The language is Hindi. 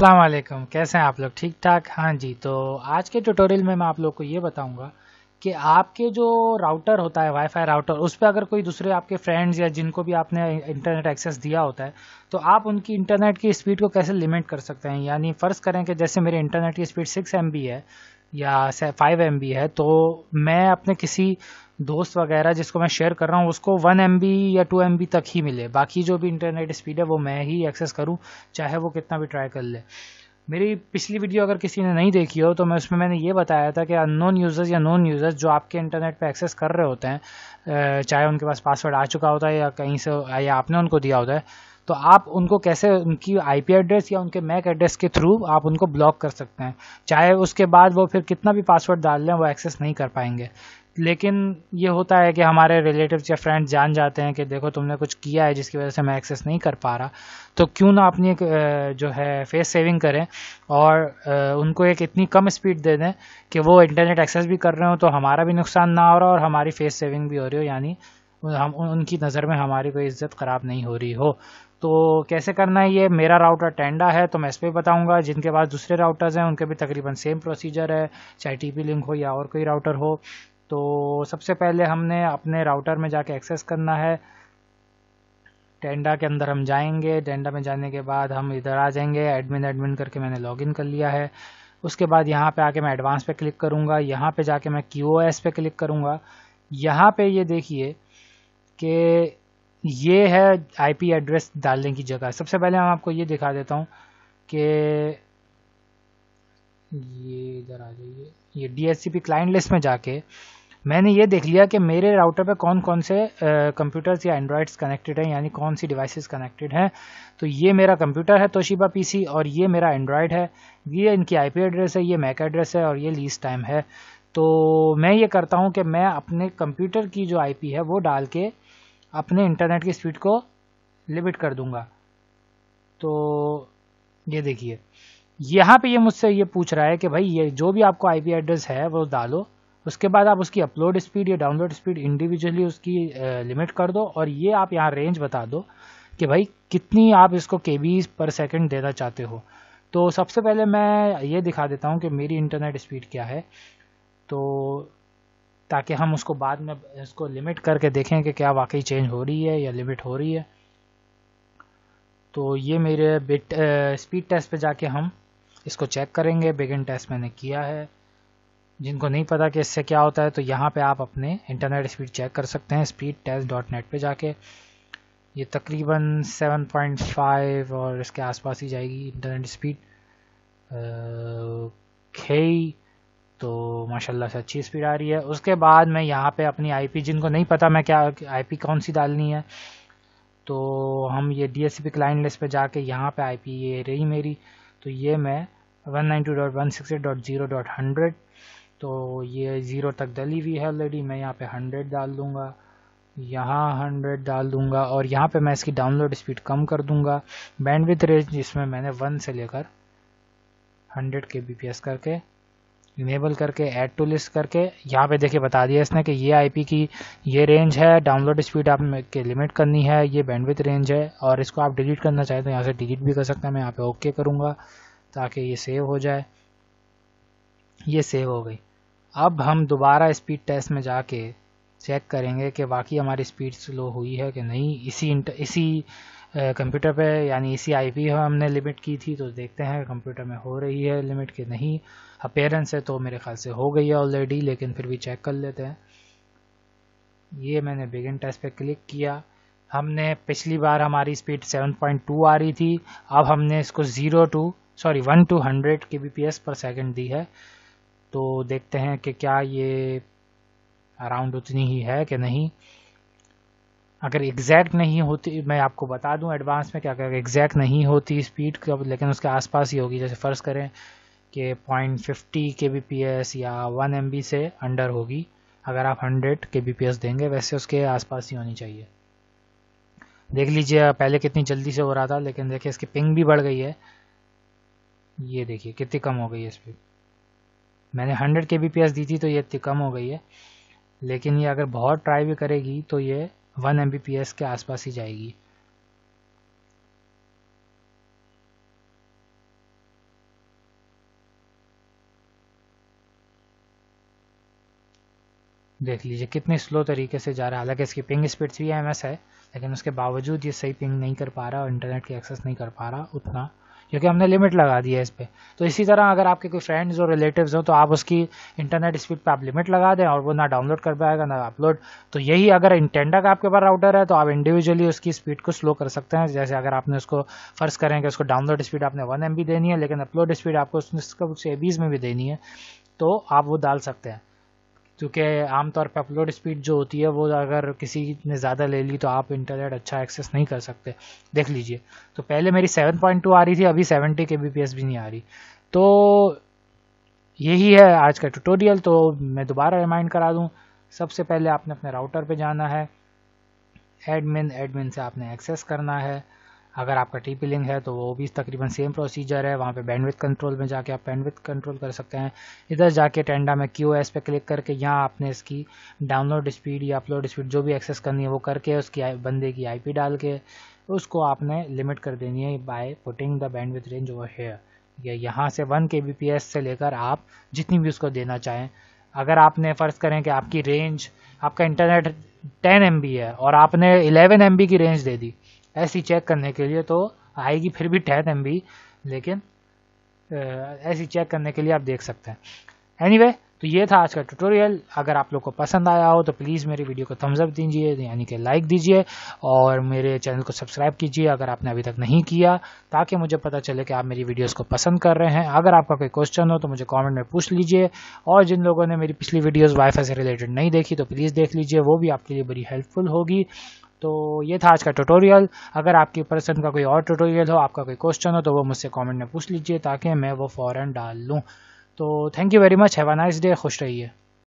अस्सलाम वालेकुम। कैसे हैं आप लोग? ठीक ठाक? हाँ जी। तो आज के ट्यूटोरियल में मैं आप लोग को ये बताऊंगा कि आपके जो राउटर होता है, वाईफाई राउटर, उस पर अगर कोई दूसरे आपके फ्रेंड्स या जिनको भी आपने इंटरनेट एक्सेस दिया होता है तो आप उनकी इंटरनेट की स्पीड को कैसे लिमिट कर सकते हैं। यानी फ़र्ज़ करें कि जैसे मेरे इंटरनेट की स्पीड 6 MB है या 5 MB है, तो मैं अपने किसी दोस्त वगैरह जिसको मैं शेयर कर रहा हूँ उसको 1 MB या 2 MB तक ही मिले, बाकी जो भी इंटरनेट स्पीड है वो मैं ही एक्सेस करूँ, चाहे वो कितना भी ट्राई कर ले। मेरी पिछली वीडियो अगर किसी ने नहीं देखी हो तो मैं उसमें मैंने ये बताया था कि अननोन यूज़र्स या नोन यूज़र्स जो आपके इंटरनेट पे एक्सेस कर रहे होते हैं, चाहे उनके पास पासवर्ड आ चुका होता है या कहीं से या आपने उनको दिया होता है, तो आप उनको कैसे उनकी आईपी एड्रेस या उनके मैक एड्रेस के थ्रू आप उनको ब्लॉक कर सकते हैं। चाहे उसके बाद वो फिर कितना भी पासवर्ड डाल लें वो एक्सेस नहीं कर पाएंगे। लेकिन ये होता है कि हमारे रिलेटिव्स या फ्रेंड्स जान जाते हैं कि देखो तुमने कुछ किया है जिसकी वजह से मैं एक्सेस नहीं कर पा रहा, तो क्यों ना अपनी एक जो है फेस सेविंग करें और उनको एक इतनी कम स्पीड दे दें कि वो इंटरनेट एक्सेस भी कर रहे हो तो हमारा भी नुकसान ना हो रहा और हमारी फेस सेविंग भी हो रही हो, यानी हम उनकी नज़र में हमारी कोई इज्जत ख़राब नहीं हो रही हो। तो कैसे करना है, ये मेरा राउटर टेंडा है तो मैं इस पर बताऊँगा। जिनके पास दूसरे राउटर्स हैं उनके भी तकरीबन सेम प्रोसीजर है, चाहे टीपी लिंक हो या और कोई राउटर हो। तो सबसे पहले हमने अपने राउटर में जाके एक्सेस करना है। टेंडा के अंदर हम जाएंगे, टेंडा में जाने के बाद हम इधर आ जाएंगे, एडमिन एडमिन करके मैंने लॉगिन कर लिया है। उसके बाद यहाँ पे आके मैं एडवांस पे क्लिक करूँगा, यहाँ पे जाके मैं QoS पे क्लिक करूँगा। यहाँ पे ये देखिए कि ये है आईपी एड्रेस डालने की जगह। सबसे पहले मैं आपको ये दिखा देता हूँ कि ये इधर आ जाइए, ये DHCP क्लाइंट लिस्ट में जाके मैंने ये देख लिया कि मेरे राउटर पे कौन कौन से कंप्यूटर्स या एंड्रॉयड्स कनेक्टेड हैं, यानी कौन सी डिवाइसेस कनेक्टेड हैं। तो ये मेरा कंप्यूटर है तोशिबा PC और ये मेरा एंड्रॉयड है। ये इनकी आईपी एड्रेस है, ये मैक एड्रेस है और ये लीज टाइम है। तो मैं ये करता हूँ कि मैं अपने कंप्यूटर की जो आईपी है वो डाल के अपने इंटरनेट की स्पीड को लिमिट कर दूंगा। तो ये देखिए यहाँ पे ये मुझसे ये पूछ रहा है कि भाई ये जो भी आपको आईपी एड्रेस है वो डालो, उसके बाद आप उसकी अपलोड स्पीड या डाउनलोड स्पीड इंडिविजुअली उसकी लिमिट कर दो और ये आप यहाँ रेंज बता दो कि भाई कितनी आप इसको केबी पर सेकंड देना चाहते हो। तो सबसे पहले मैं ये दिखा देता हूँ कि मेरी इंटरनेट स्पीड क्या है, तो ताकि हम उसको बाद में इसको लिमिट करके देखें कि क्या वाकई चेंज हो रही है या लिमिट हो रही है। तो ये मेरे बिट स्पीड टेस्ट पे जाके हम इसको चेक करेंगे। बिगिन टेस्ट मैंने किया है। जिनको नहीं पता कि इससे क्या होता है तो यहाँ पे आप अपने इंटरनेट स्पीड चेक कर सकते हैं speedtest.net पे जाके। ये तकरीबन 7.5 और इसके आसपास ही जाएगी इंटरनेट स्पीड। ओके, तो माशाल्लाह से अच्छी स्पीड आ रही है। उसके बाद मैं यहाँ पे अपनी आईपी, जिनको नहीं पता मैं क्या आईपी कौन सी डालनी है, तो हम ये DHCP क्लाइंट लिस्ट पे जाके यहाँ पे आईपी ये रही मेरी, तो ये मैं 192.168.0.100, तो ये 0 तक डली हुई है ऑलरेडी। मैं यहाँ पे 100 डाल दूँगा, यहाँ 100 डाल दूँगा और यहाँ पे मैं इसकी डाउनलोड स्पीड कम कर दूँगा। बैंडविड्थ रेंज इसमें मैंने 1 से लेकर 100 kbps करके इनेबल करके ऐड टू लिस्ट करके यहाँ पे देखिए बता दिया इसने कि ये आईपी की ये रेंज है, डाउनलोड स्पीड आप के लिमिट करनी है, ये बैंडविड्थ रेंज है और इसको आप डिलीट करना चाहें तो यहाँ से डिलीट भी कर सकते हैं। मैं यहाँ पे ओके करूँगा ताकि ये सेव हो जाए। ये सेव हो गई। अब हम दोबारा स्पीड टेस्ट में जाके चेक करेंगे कि वाकई हमारी स्पीड स्लो हुई है कि नहीं। इसी कंप्यूटर पे यानी इसी आईपी हमने लिमिट की थी, तो देखते हैं कंप्यूटर में हो रही है लिमिट कि नहीं। अपेयरेंस है तो मेरे ख्याल से हो गई है ऑलरेडी, लेकिन फिर भी चेक कर लेते हैं। ये मैंने बिगिन टेस्ट पे क्लिक किया। हमने पिछली बार हमारी स्पीड 7.2 आ रही थी, अब हमने इसको 1 to 100 kbps पर सेकंड दी है। तो देखते हैं कि क्या ये अराउंड उतनी ही है कि नहीं। अगर एग्जैक्ट नहीं होती, मैं आपको बता दूं एडवांस में कि अगर एग्जैक्ट नहीं होती स्पीड लेकिन उसके आसपास ही होगी, जैसे फ़र्ज़ करें कि 0.50 kbps या 1 MB से अंडर होगी, अगर आप 100 kbps देंगे वैसे उसके आसपास ही होनी चाहिए। देख लीजिए पहले कितनी जल्दी से हो रहा था, लेकिन देखिए इसकी पिंग भी बढ़ गई है। ये देखिए कितनी कम हो गई है स्पीड। मैंने 100 kbps दी थी तो ये इतनी कम हो गई है, लेकिन ये अगर बहुत ट्राई भी करेगी तो ये 1 Mbps के आसपास ही जाएगी। देख लीजिए कितनी स्लो तरीके से जा रहा है। हालांकि इसकी पिंग स्पीड 3 ms है, लेकिन उसके बावजूद ये सही पिंग नहीं कर पा रहा और इंटरनेट की एक्सेस नहीं कर पा रहा उतना, क्योंकि हमने लिमिट लगा दी है इस पर। तो इसी तरह अगर आपके कोई फ्रेंड्स और रिलेटिव्स हो तो आप उसकी इंटरनेट स्पीड पे आप लिमिट लगा दें और वो ना डाउनलोड कर पाएगा ना अपलोड। तो यही अगर इंटेंडा का आपके पास राउटर है तो आप इंडिविजुअली उसकी स्पीड को स्लो कर सकते हैं। जैसे अगर आपने उसको फ़र्ज़ करें कि उसको डाउनलोड स्पीड आपने 1 MB देनी है, लेकिन अपलोड स्पीड आपको उससे 20 में भी देनी है, तो आप वो डाल सकते हैं। क्योंकि आमतौर पर अपलोड स्पीड जो होती है वो अगर किसी ने ज़्यादा ले ली तो आप इंटरनेट अच्छा एक्सेस नहीं कर सकते। देख लीजिए, तो पहले मेरी 7.2 आ रही थी, अभी 70 kbps भी नहीं आ रही। तो यही है आज का ट्यूटोरियल। तो मैं दोबारा रिमाइंड करा दूं, सबसे पहले आपने अपने राउटर पे जाना है, एडमिन से आपने एक्सेस करना है। अगर आपका TP लिंक है तो वो भी तकरीबन सेम प्रोसीजर है। वहाँ पे बैंडविड्थ कंट्रोल में जाके आप बैंडविड्थ कंट्रोल कर सकते हैं। इधर जाके टेंडा में QoS पे क्लिक करके यहाँ आपने इसकी डाउनलोड स्पीड या अपलोड स्पीड जो भी एक्सेस करनी है वो करके उसकी बंदे की IP डाल के उसको आपने लिमिट कर देनी है by putting the bandwidth range over here. या यहाँ से 1 kbps से लेकर आप जितनी भी उसको देना चाहें। अगर आपने फ़र्ज़ करें कि आपकी रेंज, आपका इंटरनेट 10 MB है और आपने 11 MB की रेंज दे दी ऐसी चेक करने के लिए, तो आएगी फिर भी 10 MB, लेकिन ऐसी चेक करने के लिए आप देख सकते हैं। एनीवे, तो ये था आज का ट्यूटोरियल। अगर आप लोग को पसंद आया हो तो प्लीज़ मेरी वीडियो को थम्स अप दीजिए, यानी कि लाइक दीजिए, और मेरे चैनल को सब्सक्राइब कीजिए अगर आपने अभी तक नहीं किया, ताकि मुझे पता चले कि आप मेरी वीडियोस को पसंद कर रहे हैं। अगर आपका कोई क्वेश्चन हो तो मुझे कमेंट में पूछ लीजिए, और जिन लोगों ने मेरी पिछली वीडियोस वाईफाई से रिलेटेड नहीं देखी तो प्लीज़ देख लीजिए, वो भी आपके लिए बड़ी हेल्पफुल होगी। तो ये था आज का ट्यूटोरियल। अगर आपकी पसंद का कोई और ट्यूटोरियल हो, आपका कोई क्वेश्चन हो, तो वो मुझसे कमेंट में पूछ लीजिए ताकि मैं वो फ़ौरन डाल लूँ। तो thank you very much, have a nice day, खुश रहिए।